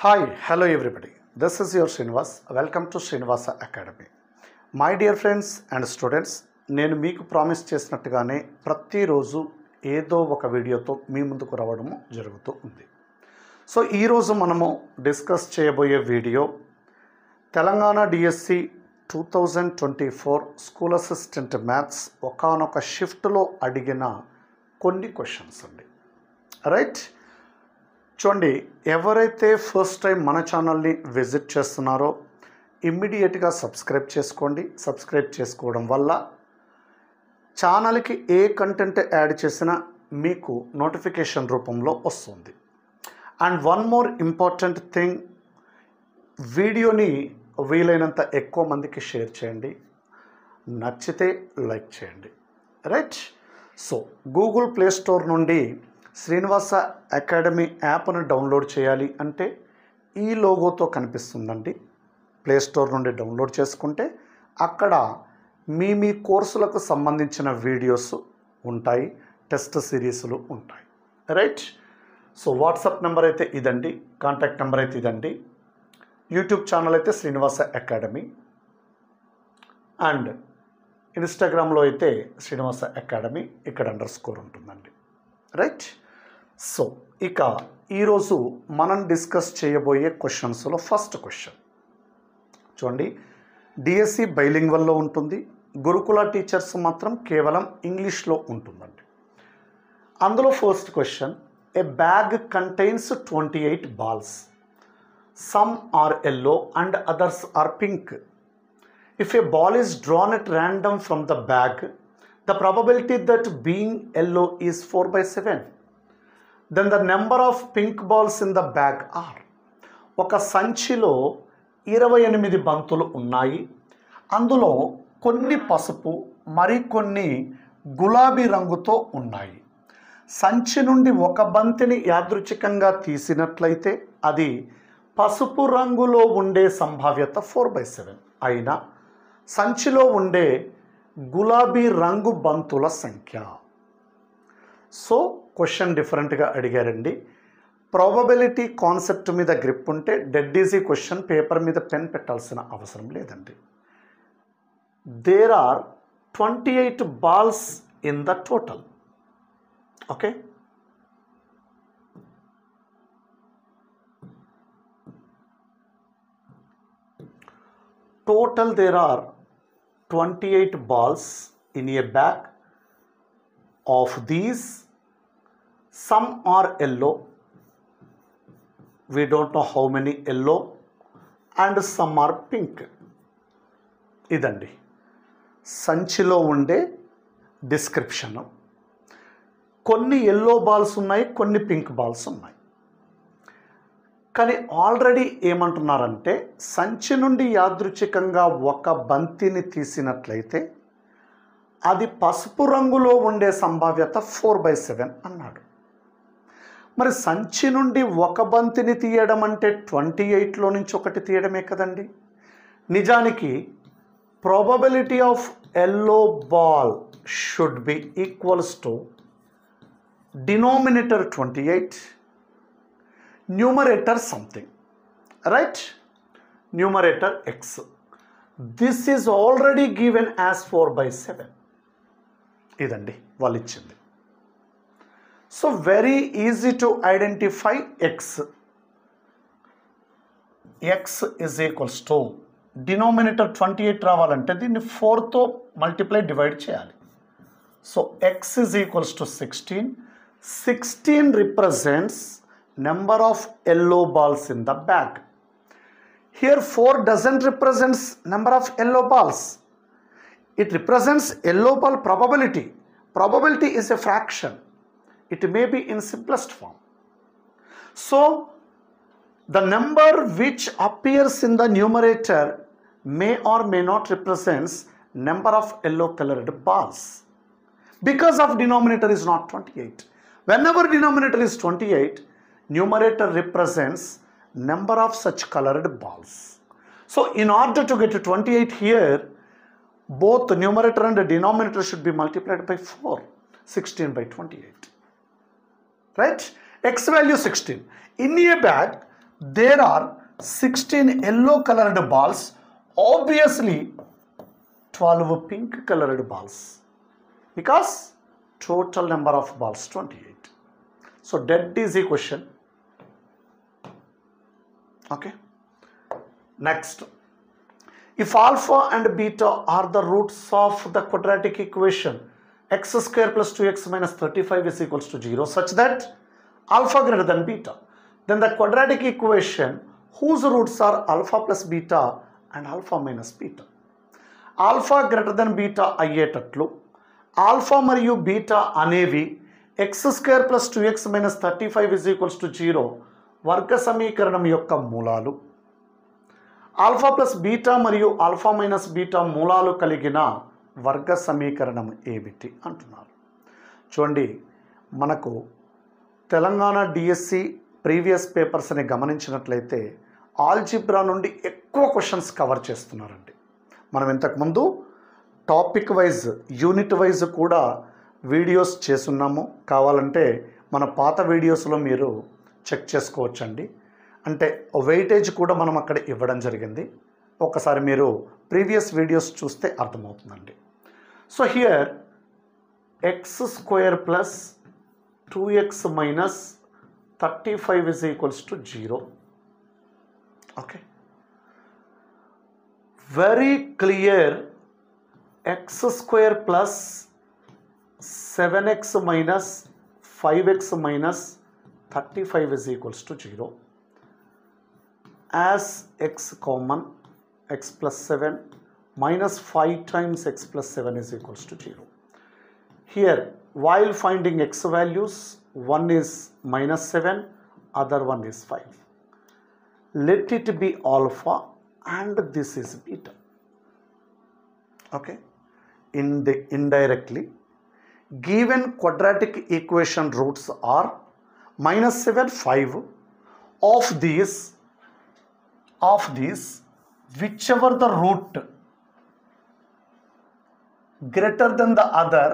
Hi, hello everybody. This is your Srinivas. Welcome to Srinivasa Academy. My dear friends and students, నేను మీకు promise చేసినట్టుగానే ప్రతిరోజు ఏదో ఒక వీడియోతో మీ ముందుకు రావడము జరుగుతూ ఉంది. సో ఈరోజు మనము డిస్కస్ చేయబోయే video Telangana DSC 2024 school assistant maths ఒకానొక షిఫ్ట్లో అడిగిన కొన్ని క్వశ్చన్స్ అండి. రైట్, చూడండి, ఎవరైతే ఫస్ట్ టైం మన ఛానల్ని విజిట్ చేస్తున్నారో ఇమ్మీడియట్గా సబ్స్క్రైబ్ చేసుకోండి. సబ్స్క్రైబ్ చేసుకోవడం వల్ల ఛానల్కి ఏ కంటెంట్ యాడ్ చేసినా మీకు నోటిఫికేషన్ రూపంలో వస్తుంది. And one more important thing, వీడియోని వీలైనంత ఎక్కువ మందికి షేర్ చేయండి, నచ్చితే లైక్ చేయండి. Right, so Google play store నుండి శ్రీనివాస అకాడమీ యాప్ను డౌన్లోడ్ చేయాలి అంటే ఈ లోగోతో కనిపిస్తుందండి. ప్లే స్టోర్ నుండి డౌన్లోడ్ చేసుకుంటే అక్కడ మీ కోర్సులకు సంబంధించిన వీడియోస్ ఉంటాయి, టెస్ట్ సిరీస్లు ఉంటాయి. రైట్, సో వాట్సాప్ నెంబర్ అయితే ఇదండి, కాంటాక్ట్ నెంబర్ అయితే ఇదండి, యూట్యూబ్ ఛానల్ అయితే శ్రీనివాస అకాడమీ, అండ్ ఇన్స్టాగ్రామ్లో అయితే శ్రీనివాస అకాడమీ ఇక్కడ _ ఉంటుందండి. రైట్, సో ఇక ఈరోజు మనం డిస్కస్ చేయబోయే క్వశ్చన్స్లో ఫస్ట్ క్వశ్చన్ చూడండి. డిఎస్సి బైలింగ్వల్లో ఉంటుంది, గురుకుల టీచర్స్ మాత్రం కేవలం ఇంగ్లీష్లో ఉంటుందండి. అందులో first question, a bag contains 28 balls, some are yellow and others are pink. If a ball is drawn at random from the bag, the probability that being yellow is 4/7. Then the number of pink balls in the bag are. ఒక సంచిలో 28 బంతులు ఉన్నాయి. అందులో కొన్ని పసుపు మరికొన్ని గులాబీ రంగుతో ఉన్నాయి. సంచి నుండి ఒక బంతిని యాదృచ్ఛికంగా తీసినట్లయితే అది పసుపు రంగులో ఉండే సంభావ్యత 4/7 అయినా సంచిలో ఉండే గులాబీ రంగు బంతుల సంఖ్య. సో క్వశ్చన్ డిఫరెంట్గా అడిగారండి. ప్రాబబిలిటీ కాన్సెప్ట్ మీద గ్రిప్ ఉంటే డెడ్ ఈజీ క్వశ్చన్, పేపర్ మీద పెన్ పెట్టాల్సిన అవసరం లేదండి. There are 28 balls in the total. Okay, total there are 28 balls in a bag. Of these, some are yellow, we don't know how many yellow, and some are pink. ఇదండి సంచిలో ఉండే description. కొన్ని yellow balls ఉన్నాయి, కొన్ని pink balls ఉన్నాయి. కానీ already ఏమంటున్నారంటే సంచి నుండి యాదృచ్ఛికంగా ఒక బంతిని తీసినట్లయితే అది పసుపు రంగులో ఉండే సంభావ్యత 4/7 అన్నాడు. మరి సంచి నుండి ఒక బంతిని తీయడం అంటే 28లో నుంచి ఒకటి తీయడమే కదండి. నిజానికి probability of yellow ball should be equals to denominator 28, numerator something. Right, numerator x. This is already given as 4/7. ఇదండి వాళ్ళు ఇచ్చింది. So very easy to identify x. x is equals to denominator 28 రావాలంటే దీన్ని 4తో మల్టిప్లై డివైడ్ చేయాలి. So x is equals to 16. 16 represents number of yellow balls in the bag. Here 4 doesn't represent number of yellow balls. It represents yellow ball probability. Probability is a fraction. It may be in simplest form. So the number which appears in the numerator may or may not represents number of yellow colored balls, because of denominator is not 28. Whenever denominator is 28, numerator represents number of such colored balls. So in order to get to 28 here, both numerator and denominator should be multiplied by 4. 16/28. Right, x value 16. In a bag there are 16 yellow colored balls, obviously 12 pink colored balls, because total number of balls 28. So that is the question. Okay. Next, if alpha and beta are the roots of the quadratic equation x square plus 2x minus 35 is equals to 0, such that alpha greater than beta, then the quadratic equation whose roots are alpha plus beta and alpha minus beta. Alpha greater than beta అయ్యేటట్లు alpha మరియు beta అనేవి x square plus 2x minus 35 is equals to 0 వర్గ సమీకరణం యొక్క మూలాలు, alpha plus beta మరియు alpha minus beta మూలాలు కలిగిన వర్గ సమీకరణం ఏమిటి అంటున్నారు. చూడండి, మనకు తెలంగాణ డిఎస్సి ప్రీవియస్ పేపర్స్ని గమనించినట్లయితే ఆల్జిబ్రా నుండి ఎక్కువ క్వశ్చన్స్ కవర్ చేస్తున్నారండి. మనం ఇంతకుముందు టాపిక్ వైజ్ యూనిట్ వైజ్ కూడా వీడియోస్ చేస్తున్నాము. కావాలంటే మన పాత వీడియోస్లో మీరు చెక్ చేసుకోవచ్చండి. అంటే వెయిటేజ్ కూడా మనం అక్కడ ఇవ్వడం జరిగింది. ఒకసారి మీరు ప్రీవియస్ వీడియోస్ చూస్తే అర్థమవుతుందండి. So here X square plus 2x minus 35 is equals to 0. Okay, very clear, x square plus 7x minus 5x minus 35 is equals to 0. As x common, x plus 7 minus 5 times x plus 7 is equals to 0. Here, while finding x values, one is minus 7, other one is 5. Let it be alpha and this is beta. Okay, indirectly given quadratic equation roots are minus 7, 5. Of these whichever the root greater than the other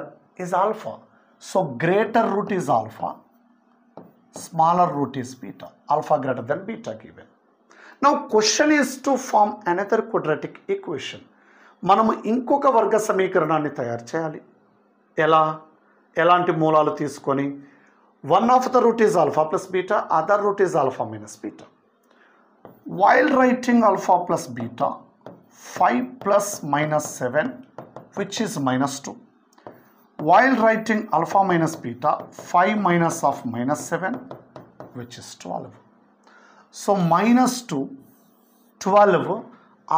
is alpha. So greater root is alpha, smaller root is beta. Alpha greater than beta given. Now question is to form another quadratic equation. మనము ఇంకొక వర్గ సమీకరణాన్ని తయారు చేయాలి. ఎలాంటి మూలాలు తీసుకొని, one of the root is alpha plus beta, other root is alpha minus beta. While writing alpha plus beta, 5 plus minus 7 which is minus 2. While writing alpha minus beta, 5 minus of minus 7 which is 12. So minus 2, 12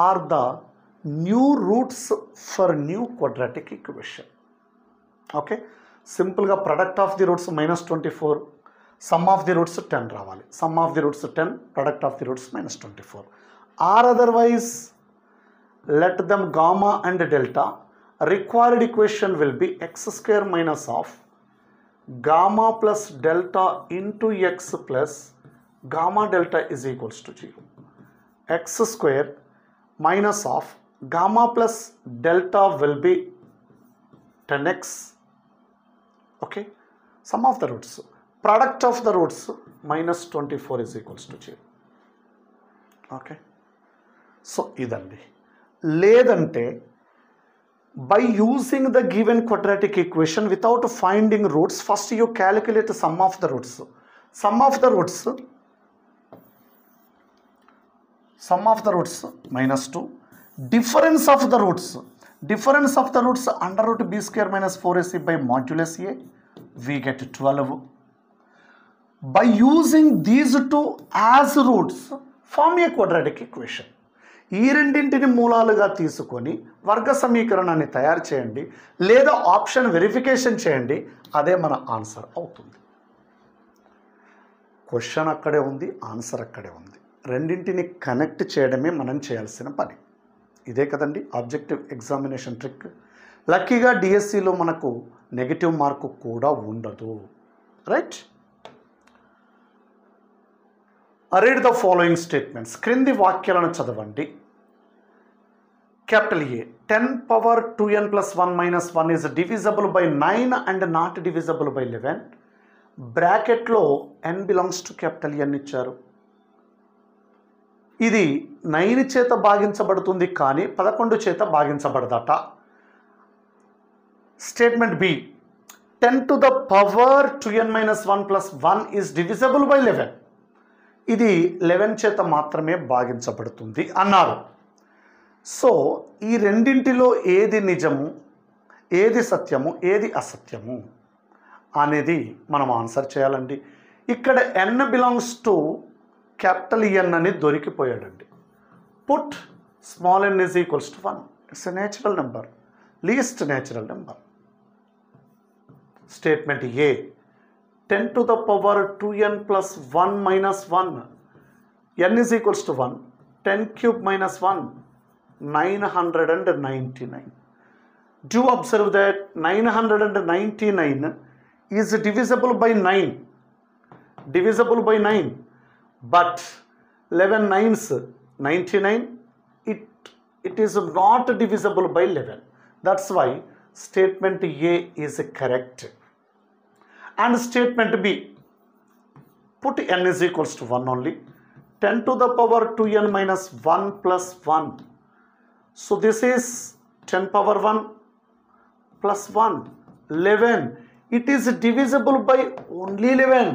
are the new roots for new quadratic equation. Okay, simple ga product of the roots minus 24, sum of the roots 10 ravali, sum of the roots 10, product of the roots minus 24, or otherwise let them gamma and delta. Required equation will be x square minus of gamma plus delta into x plus gamma delta is equals to 0. X square minus of gamma plus delta will be 10x. Okay, sum of the roots, product of the roots minus 24 is equals to 0. Okay, so idandi ledante by using the given quadratic equation without finding roots, first you calculate the sum of the roots. Sum of the roots minus 2. Difference of the roots under root b square minus 4ac by modulus a, we get 12. By using these two as roots, form a quadratic equation. ఈ రెండింటిని మూలాలుగా తీసుకొని వర్గ సమీకరణాన్ని తయారు చేయండి, లేదా option verification చేయండి, అదే మన ఆన్సర్ అవుతుంది. క్వశ్చన్ అక్కడే ఉంది, ఆన్సర్ అక్కడే ఉంది. రెండింటిని కనెక్ట్ చేయడమే మనం చేయాల్సిన పని. ఇదే కదండి ఆబ్జెక్టివ్ ఎగ్జామినేషన్ ట్రిక్. లక్కీగా డిఎస్సిలో మనకు నెగిటివ్ మార్కు కూడా ఉండదు. Right, read the following statements. క్రింది వాక్యాలను చదవండి. Capital A, 10 power 2n plus 1 minus 1 is divisible by 9 and not divisible by 11. బ్రాకెట్లో n belongs to capital N ఇచ్చారు. ఇది 9 చేత భాగించబడుతుంది కానీ 11 చేత భాగించబడదట. Statement B, 10 to the power 2n minus 1 plus 1 is divisible by 11. ఇది 11 చేత మాత్రమే భాగించబడుతుంది అన్నారు. సో ఈ రెండింటిలో ఏది నిజము, ఏది సత్యము, ఏది అసత్యము అనేది మనం ఆన్సర్ చేయాలండి. ఇక్కడ n belongs to capital N అని దొరికిపోయాడండి. Put small n is equals to 1. It's a natural number, least natural number. Statement A, 10 to the power 2n plus 1 minus 1, n is equals to 1, 10 cube minus 1, 999. Do observe that 999 is divisible by 9, but 11 nines 99, it is not divisible by 11. That's why statement A is correct. And statement B, put n is equals to 1 only, 10 to the power 2n minus 1 plus 1. So this is 10 power 1 plus 1, 11. It is divisible by only 11.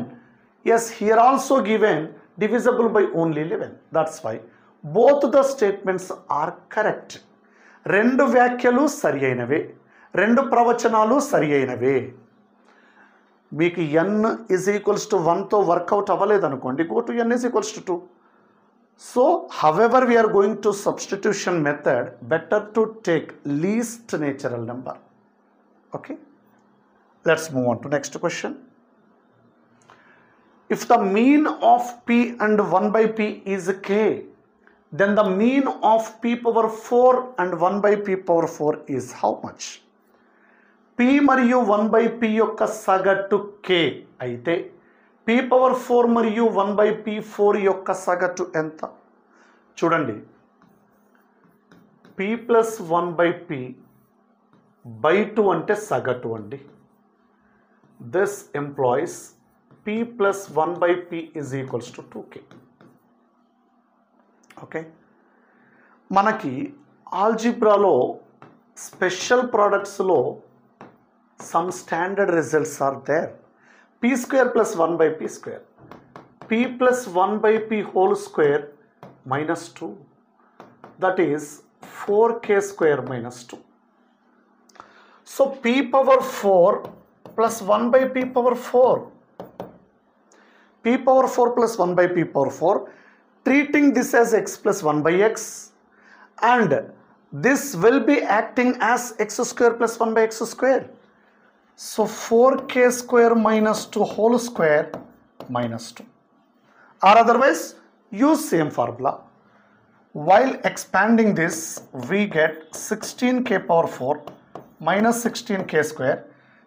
Yes, here also given divisible by only 11. That's why both the statements are correct. రెండు వ్యాఖ్యలు సరి అయినవే, రెండు ప్రవచనాలు సరి అయినవే. మీకు n is equals to 1తో work out అవ్వలేదనుకోండి, go to n is equals to 2. So however we are going to substitution method, better to take least natural number. Okay, let's move on to next question. If the mean of p and 1 by p is k, then the mean of p power 4 and 1 by p power 4 is how much? p మరియు 1 by p యొక్క సగటు k అయితే p power 4 మరియు 1 by p 4 యొక్క సగటు ఎంత? చూడండి, p plus 1 by p by 2 అంటే సగటు అండి. This employees p plus 1 by p is equals to 2k. Okay, మనకి ఆల్జీబ్రాలో special ప్రోడక్ట్స్లో some standard results are there. p square plus 1 by p square, p plus 1 by p whole square minus 2, that is 4k square minus 2. So p power 4 plus 1 by p power 4, p power 4 plus 1 by p power 4, treating this as x plus 1 by x, and this will be acting as x square plus 1 by x square. So 4k square minus 2 whole square minus 2, or otherwise use same formula. While expanding this, we get 16k power 4 minus 16k square,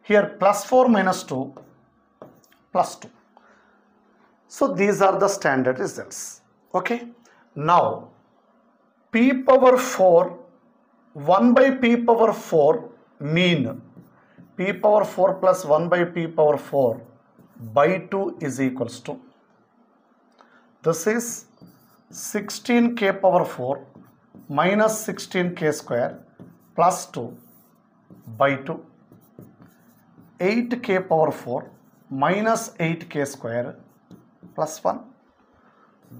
here plus 4 minus 2 plus 2. So these are the standard results. Okay, now p power 4 1 by p power 4 mean p power 4 plus 1 by p power 4 by 2 is equals to, this is 16k power 4 minus 16k square plus 2 by 2, 8k power 4 minus 8k square plus 1.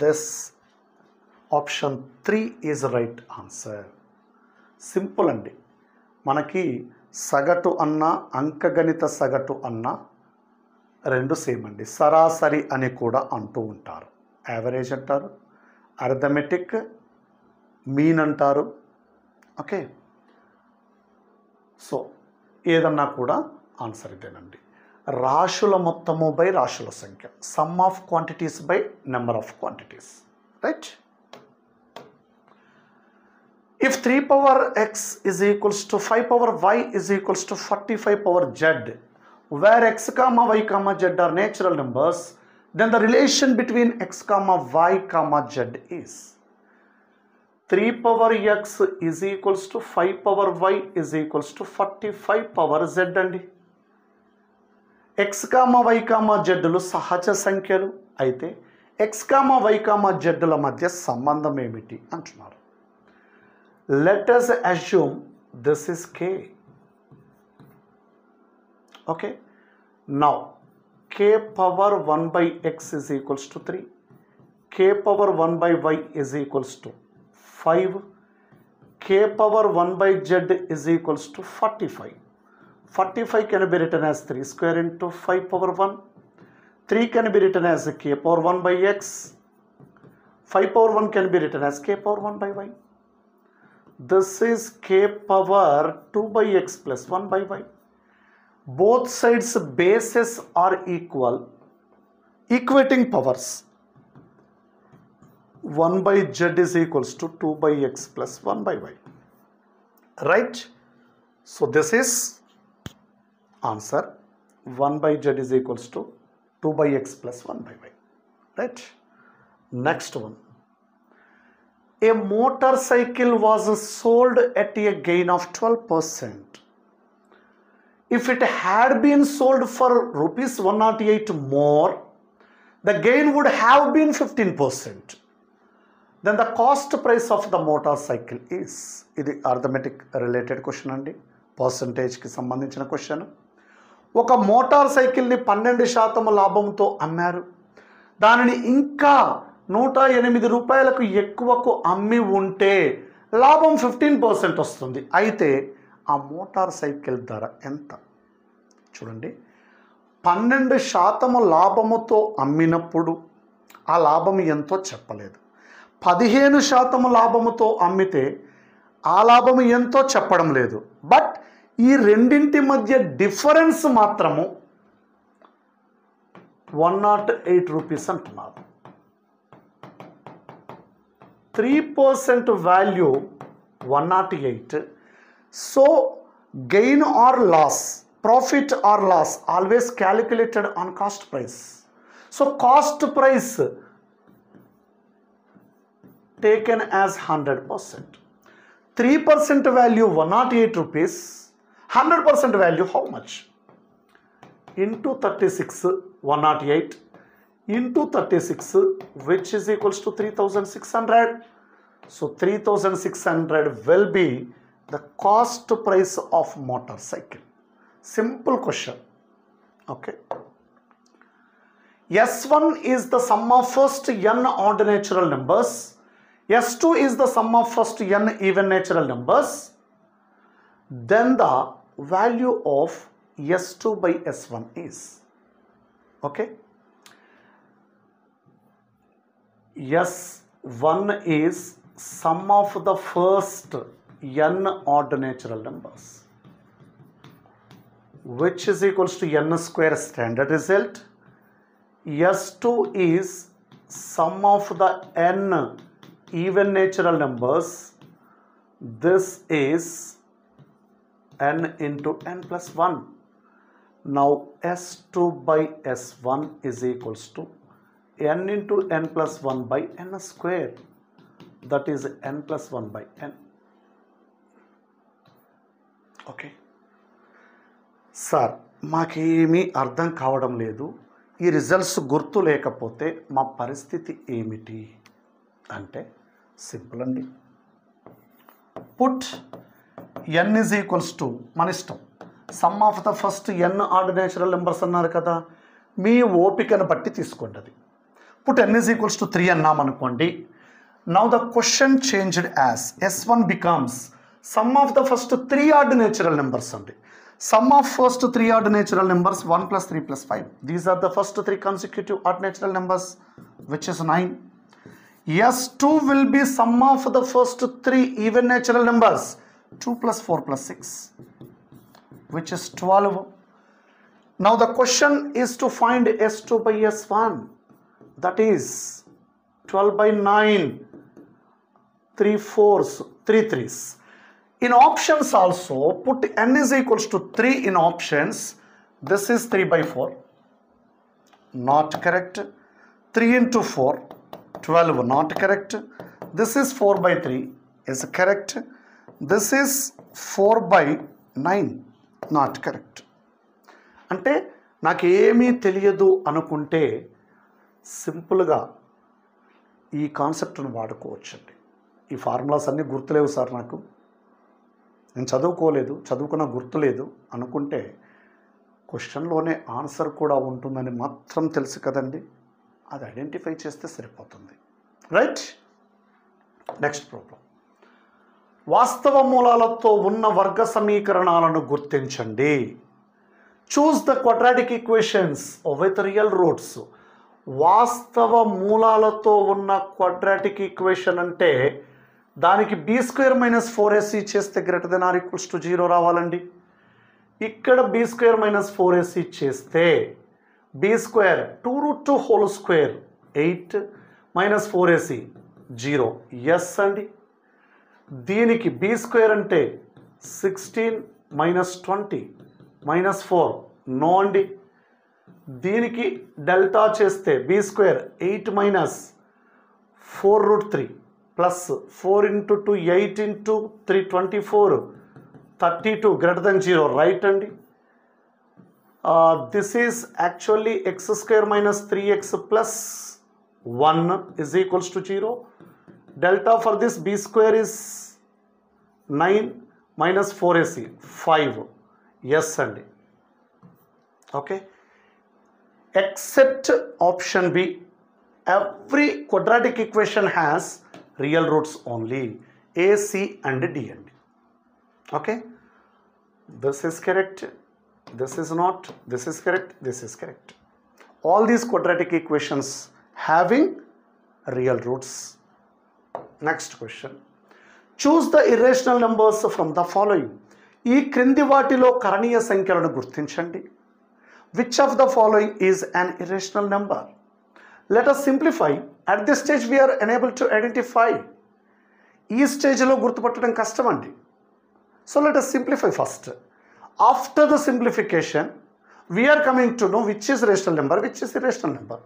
This option 3 is right answer. Simple అండి. మనకి సగటు అన్న అంకగణిత సగటు అన్న రెండు same అండి. సరాసరి అని కూడా అంటూ ఉంటారు, యావరేజ్ అంటారు, అర్థమెటిక్ మీన్ అంటారు. ఓకే, సో ఏదన్నా కూడా ఆన్సర్ ఇదేనండి. రాశుల మొత్తము బై రాశుల సంఖ్య, some of quantities by number of quantities, right? If 3 power x is equals to 5 power y is equals to 45 power z, where x comma y comma z are natural numbers, then the relation between x comma y comma z is 3 power x is equals to 5 power y is equals to 45 power z అండి. x comma y comma z లు సహజ సంఖ్యలు అయితే X comma why comma జెడ్ల మధ్య సంబంధం ఏమిటి అంటున్నారు. Let us assume this is k. Okay, now k power 1 by x is equals to 3, k power 1 by y is equals to 5, k power 1 by z is equals to 45. 45 can be written as 3 square into 5 power 1. 3 can be written as k power 1 by x. 5 power 1 can be written as k power 1 by y. This is k power 2 by x plus 1 by y. Both sides bases are equal, equating powers. 1 by z is equals to 2 by x plus 1 by y. Right? So this is answer. 1 by z is equals to 2 by x plus 1 by y. Right? Next one. A motorcycle was sold at a gain of 12%. If it had been sold for rupees 108 more, the gain would have been 15%. Then the cost price of the motorcycle is. ఇది arithmetic related question అండి, పర్సంటేజ్కి సంబంధించిన question. ఒక motor సైకిల్ని 12% లాభంతో అమ్మారు. దానిని ఇంకా 108 రూపాయలకు ఎక్కువకు అమ్మి ఉంటే లాభం 15% వస్తుంది. అయితే ఆ మోటార్ సైకిల్ ధర ఎంత? చూడండి, 12% లాభముతో అమ్మినప్పుడు ఆ లాభం ఎంతో చెప్పలేదు. 15% లాభముతో అమ్మితే ఆ లాభం ఎంతో చెప్పడం లేదు. బట్ ఈ రెండింటి మధ్య డిఫరెన్స్ మాత్రము 108 రూపీస్ అంటున్నారు. 3% value 108. So gain or loss, profit or loss always calculated on cost price. So cost price taken as 100%. 3% value 108 rupees. 100% value how much? Into 36 108 into 36, which is equals to 3600. So 3600 will be the cost price of motorcycle. Simple question. Okay. S1 is the sum of first n odd natural numbers. S2 is the sum of first n even natural numbers. Then the value of S2 by S1 is. Okay. S1 is sum of the first n odd natural numbers, which is equals to n square standard result. S2 is sum of the n even natural numbers. This is n into n plus 1. Now S2 by S1 is equals to n into n plus 1 by n square. That is n plus 1 by n. Okay. Sir మాకేమీ అర్థం కావడం లేదు, ఈ results గుర్తు లేకపోతే మా పరిస్థితి ఏమిటి అంటే సింపుల్ అండి. Put n is equals to మన ఇష్టం, sum of the first n odd natural numbers అన్నారు కదా, మీ ఓపికను బట్టి తీసుకోండి అది. పుట్ n is equals to 3 అన్నాం అనుకోండి. Now the question changed as S1 becomes sum of the first 3 odd natural numbers అండి. Sum of first 3 odd natural numbers 1 plus 3 plus 5. These are the first 3 consecutive odd natural numbers, which is 9. S2 will be sum of the first 3 even natural numbers 2 plus 4 plus 6, which is 12. Now the question is to find S2 by S1. That is 12 by 9, 3 4s, 3 3s. In options also, put n is equals to 3 in options. This is 3 by 4. Not correct. 3 into 4, 12. Not correct. This is 4 by 3. Is correct. This is 4 by 9. Not correct. అంటే నాకు ఏమీ తెలియదు అనుకుంటే సింపుల్గా ఈ కాన్సెప్ట్ను వాడుకోవచ్చండి. ఈ formulas అన్నీ గుర్తులేవు సార్ నాకు, నేను చదువుకోలేదు, చదువుకున్న గుర్తులేదు అనుకుంటే క్వశ్చన్లోనే ఆన్సర్ కూడా ఉంటుందని మాత్రం తెలుసు కదండి, అది ఐడెంటిఫై చేస్తే సరిపోతుంది. రైట్. Next problem. వాస్తవ మూలాలతో ఉన్న వర్గ సమీకరణాలను గుర్తించండి. Choose the quadratic equations with real roots. వాస్తవ మూలాలతో ఉన్న క్వాడ్రాటిక్ ఈక్వేషన్ అంటే దానికి b² - 4ac చేస్తే greater than or equals to 0 రావాలండి. ఇక్కడ b² - 4ac చేస్తే b² 2√2 whole square 8 - 4ac 0 yes అండి. దీనికి b² అంటే 16 - 20 - 4 నో అండి. దీనికి డెల్టా చేస్తే b² 8 - 4√3 plus 4 × 2 8 × 3 24 32 greater than 0 right అండి. This is actually x² - 3x + 1 is equals to 0. Delta for this b² is 9 - 4ac 5 yes అండి. Okay. Except option B, every quadratic equation has real roots only, A, C and D అండి. Okay. This is correct, this is not, this is correct, this is correct. All these quadratic equations having real roots. Next question. Choose the irrational numbers from the following. ఈ క్రింది వాటిలో కరణీయ సంఖ్యలను గుర్తించండి. Which of the following is an irrational number? Let us simplify. At this stage we are unable to identify. ఈ స్టేజ్లో గుర్తుపట్టడం కష్టం అండి. So let us simplify first. After the simplification we are coming to know which is rational number, which is irrational number.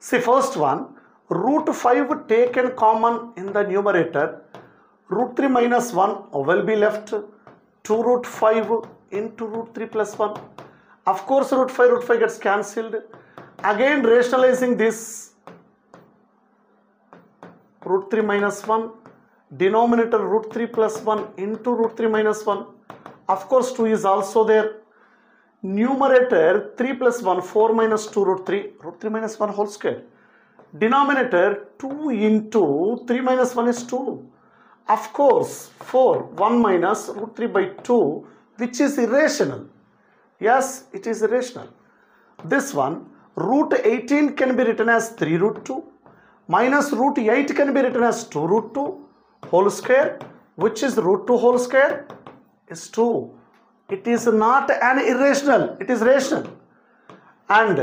See, first one, √5 taken common in the numerator, √3 - 1 will be left. 2√5 into √3 + 1. Of course √5 gets cancelled. Again rationalizing this, √3 - 1, denominator √3 + 1 into √3 - 1. Of course 2 is also there. Numerator 3 + 1 4 - 2 √3 - 1 whole square. Denominator 2 into 3 - 1 is 2. Of course 4 1 - √3/2 which is irrational. Yes, it is irrational. This one, √18 can be written as 3√2 minus √8 can be written as 2√2 whole square, which is √2 whole square is 2. It is not an irrational, it is rational. And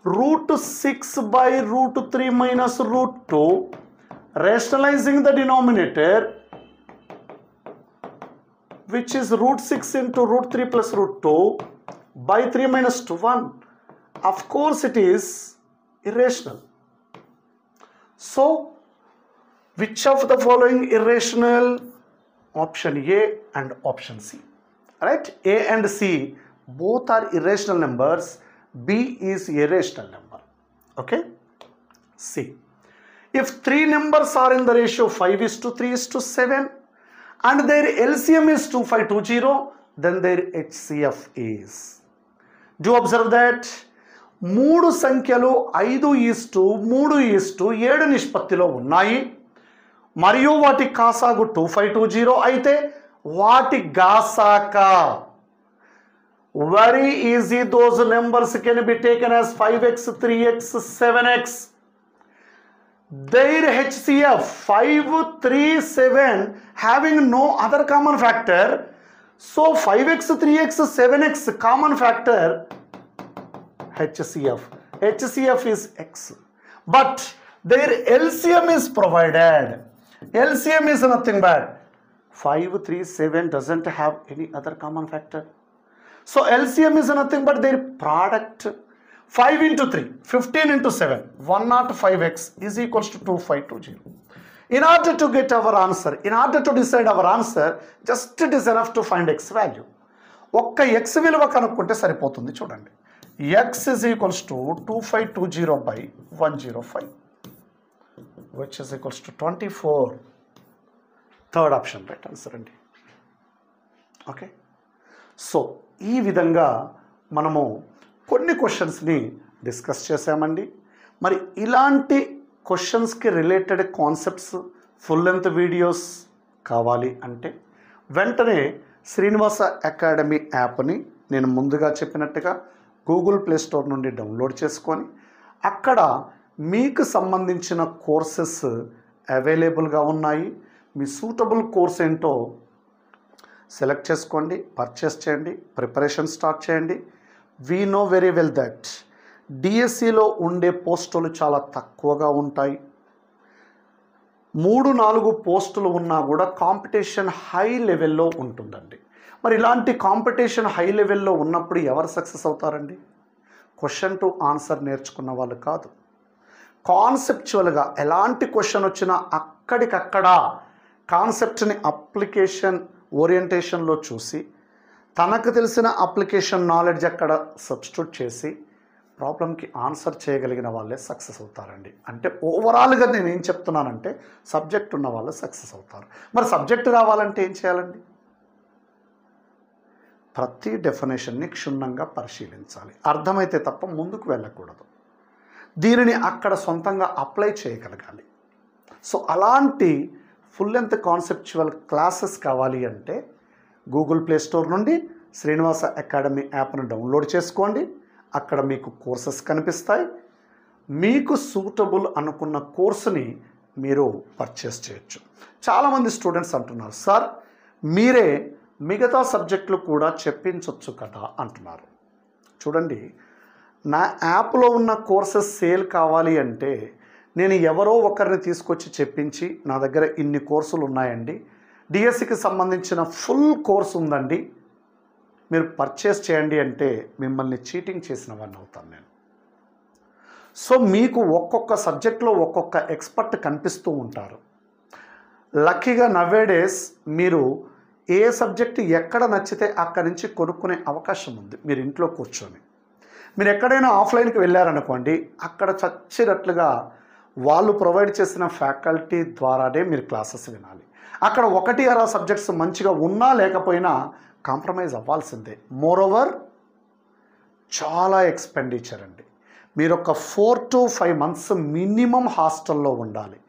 √6/√3 minus √2, rationalizing the denominator, which is √6 into √3 plus √2 by 3 minus 2 1. Of course it is irrational. So which of the following irrational? Option A and option C. Right? A and C both are irrational numbers. B is a rational number. Okay. C. If three numbers are in the ratio 5:3:7 and their LCM is 2520, then their HCF is. Do observe that మూడు సంఖ్యలు 5:3:7 నిష్పత్తిలో ఉన్నాయి మరియు వాటి కాసాగు 2520 అయితే వాటి గాసాక very easy, those numbers can be taken as 5x 3x 7x. Their HCF 5 3 7 having no other common factor, so 5x 3x 7x common factor, HCF is x, but their LCM is provided. LCM is nothing but 5 3 7 doesn't have any other common factor, so LCM is nothing but their product. 5 into 3 15 into 7 105x is equals to 2520. In order to get our answer, in order to decide our answer, just it is enough to find x value. ఒక్క x విలువ కనుక్కుంటే సరిపోతుంది. చూడండి, x is equals to 2520 by 105. Which is equals to 24. Third option right answer అండి. Okay, so ఈ విధంగా మనము కొన్ని క్వశ్చన్స్ని డిస్కస్ చేసామండి. మరి ఇలాంటి క్వశ్చన్స్కి related concepts full length videos కావాలి అంటే వెంటనే శ్రీనివాస అకాడమీ యాప్ని నేను ముందుగా చెప్పినట్టుగా గూగుల్ ప్లే స్టోర్ నుండి డౌన్లోడ్ చేసుకొని అక్కడ మీకు సంబంధించిన కోర్సెస్ అవైలబుల్గా ఉన్నాయి. మీ సూటబుల్ కోర్స్ ఏంటో సెలెక్ట్ చేసుకోండి, పర్చేస్ చేయండి, ప్రిపరేషన్ స్టార్ట్ చేయండి. We know very well that డిఎస్సిలో ఉండే పోస్టులు చాలా తక్కువగా ఉంటాయి. 3-4 పోస్టులు ఉన్నా కూడా కాంపిటీషన్ హై లెవెల్లో ఉంటుందండి. మరి ఇలాంటి కాంపిటీషన్ హై లెవెల్లో ఉన్నప్పుడు ఎవరు సక్సెస్ అవుతారండి? క్వశ్చన్ టు ఆన్సర్ నేర్చుకున్న వాళ్ళు కాదు. కాన్సెప్చువల్గా ఎలాంటి క్వశ్చన్ వచ్చినా అక్కడికక్కడ కాన్సెప్ట్ని అప్లికేషన్ ఓరియంటేషన్లో చూసి తనకు తెలిసిన అప్లికేషన్ నాలెడ్జ్ అక్కడ సబ్స్టిట్యూట్ చేసి ప్రాబ్లంకి ఆన్సర్ చేయగలిగిన వాళ్ళే సక్సెస్ అవుతారండి. అంటే ఓవరాల్గా నేను ఏం చెప్తున్నానంటే సబ్జెక్ట్ ఉన్న వాళ్ళు సక్సెస్ అవుతారు. మరి సబ్జెక్ట్ రావాలంటే ఏం చేయాలండి? ప్రతి డెఫినేషన్ని క్షుణ్ణంగా పరిశీలించాలి. అర్థమైతే తప్ప ముందుకు వెళ్ళకూడదు. దీనిని అక్కడ సొంతంగా అప్లై చేయగలగాలి. సో అలాంటి ఫుల్ లెంత్ కాన్సెప్చువల్ క్లాసెస్ కావాలి అంటే గూగుల్ ప్లే స్టోర్ నుండి శ్రీనివాస అకాడమీ యాప్ను డౌన్లోడ్ చేసుకోండి. అక్కడ మీకు కోర్సెస్ కనిపిస్తాయి. మీకు సూటబుల్ అనుకున్న కోర్సుని మీరు పర్చేస్ చేయొచ్చు. చాలామంది స్టూడెంట్స్ అంటున్నారు, సార్ మీరే మిగతా సబ్జెక్టులు కూడా చెప్పించవచ్చు కదా అంటున్నారు. చూడండి, నా యాప్లో ఉన్న కోర్సెస్ సేల్ కావాలి అంటే నేను ఎవరో ఒకరిని తీసుకొచ్చి చెప్పించి నా దగ్గర ఇన్ని కోర్సులు ఉన్నాయండి, డిఎస్సికి సంబంధించిన ఫుల్ కోర్స్ ఉందండి, మీరు పర్చేస్ చేయండి అంటే మిమ్మల్ని చీటింగ్ చేసిన వాడిని అవుతాను నేను. సో మీకు ఒక్కొక్క సబ్జెక్ట్లో ఒక్కొక్క ఎక్స్పర్ట్ కనిపిస్తూ ఉంటారు. లక్కీగా నవేడేస్ మీరు ఏ సబ్జెక్టు ఎక్కడ నచ్చితే అక్కడి నుంచి కొనుక్కునే అవకాశం ఉంది. మీరు ఇంట్లో కూర్చొని మీరు ఎక్కడైనా ఆఫ్లైన్కి వెళ్ళారనుకోండి, అక్కడ చచ్చినట్లుగా వాళ్ళు ప్రొవైడ్ చేసిన ఫ్యాకల్టీ ద్వారానే మీరు క్లాసెస్ వినాలి. అక్కడ 1-6 సబ్జెక్ట్స్ మంచిగా ఉన్నా లేకపోయినా కాంప్రమైజ్ అవ్వాల్సిందే. మోరోవర్ చాలా ఎక్స్పెండిచర్ అండి. మీరు ఒక 4 to 5 months మినిమం హాస్టల్లో ఉండాలి.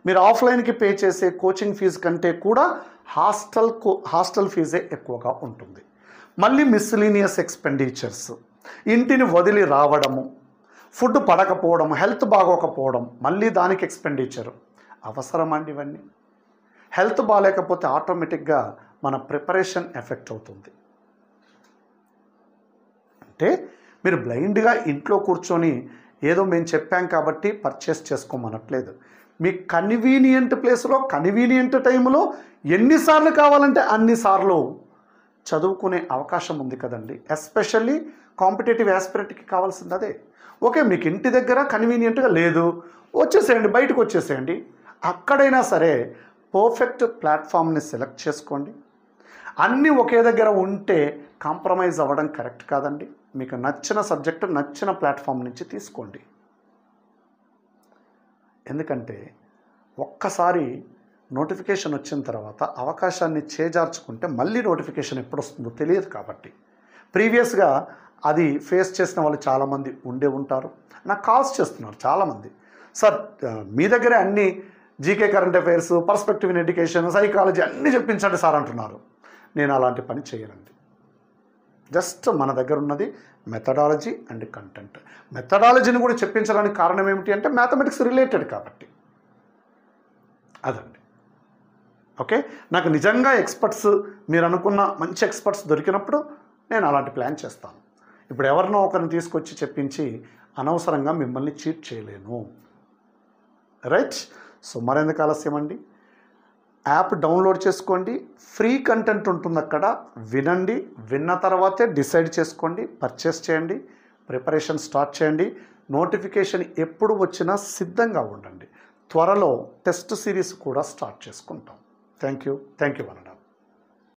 మీరు ఆఫ్లైన్కి పే చేసే కోచింగ్ ఫీజు కంటే కూడా హాస్టల్ ఫీజే ఎక్కువగా ఉంటుంది. మళ్ళీ మిస్లీనియస్ ఎక్స్పెండిచర్స్, ఇంటిని వదిలి రావడము, ఫుడ్ పడకపోవడం, హెల్త్ బాగోకపోవడం, మళ్ళీ దానికి ఎక్స్పెండిచరు. అవసరమండి ఇవన్నీ? హెల్త్ బాగాలేకపోతే ఆటోమేటిక్గా మన ప్రిపరేషన్ ఎఫెక్ట్ అవుతుంది. అంటే మీరు బ్లైండ్గా ఇంట్లో కూర్చొని ఏదో మేము చెప్పాం కాబట్టి పర్చేస్ చేసుకోమనట్లేదు. మీ కన్వీనియంట్ ప్లేస్లో కన్వీనియంట్ టైంలో ఎన్నిసార్లు కావాలంటే అన్నిసార్లు చదువుకునే అవకాశం ఉంది కదండి. ఎస్పెషల్లీ కాంపిటేటివ్ యాస్పిరెంట్కి కావాల్సింది అదే. ఓకే, మీకు ఇంటి దగ్గర కన్వీనియంట్గా లేదు, వచ్చేసేయండి, బయటకు వచ్చేసేయండి. అక్కడైనా సరే పర్ఫెక్ట్ ప్లాట్ఫామ్ని సెలెక్ట్ చేసుకోండి. అన్నీ ఒకే దగ్గర ఉంటే కాంప్రమైజ్ అవ్వడం కరెక్ట్ కాదండి. మీకు నచ్చిన సబ్జెక్టు నచ్చిన ప్లాట్ఫామ్ నుంచి తీసుకోండి. ఎందుకంటే ఒక్కసారి నోటిఫికేషన్ వచ్చిన తర్వాత అవకాశాన్ని చేజార్చుకుంటే మళ్ళీ నోటిఫికేషన్ ఎప్పుడు వస్తుందో తెలియదు. కాబట్టి ప్రీవియస్గా అది ఫేస్ చేసిన వాళ్ళు చాలామంది ఉండే ఉంటారు. నాకు కాల్స్ చేస్తున్నారు చాలామంది, సార్ మీ దగ్గరే అన్ని GK, current affairs, perspective in education, psychology అన్నీ చెప్పించండి సార్ అంటున్నారు. నేను అలాంటి పని చేయనండి. జస్ట్ మన దగ్గర ఉన్నది మెథడాలజీ అండ్ కంటెంట్. మెథడాలజీని కూడా చెప్పించడానికి కారణం ఏమిటి అంటే మ్యాథమెటిక్స్ రిలేటెడ్ కాబట్టి అదండి. ఓకే, నాకు నిజంగా ఎక్స్పర్ట్స్, మీరు అనుకున్న మంచి ఎక్స్పర్ట్స్ దొరికినప్పుడు నేను అలాంటి ప్లాన్ చేస్తాను. ఇప్పుడు ఎవరినో ఒకరిని తీసుకొచ్చి చెప్పించి అనవసరంగా మిమ్మల్ని చీట్ చేయలేను. రైట్? సో మరెందుకు ఆలస్యం అండి, యాప్ డౌన్లోడ్ చేసుకోండి. ఫ్రీ కంటెంట్ ఉంటుంది అక్కడ, వినండి. విన్న తర్వాతే డిసైడ్ చేసుకోండి, పర్చేస్ చేయండి, ప్రిపరేషన్ స్టార్ట్ చేయండి. నోటిఫికేషన్ ఎప్పుడు వచ్చినా సిద్ధంగా ఉండండి. త్వరలో టెస్ట్ సిరీస్ కూడా స్టార్ట్ చేసుకుంటాం. Thank you వనడా.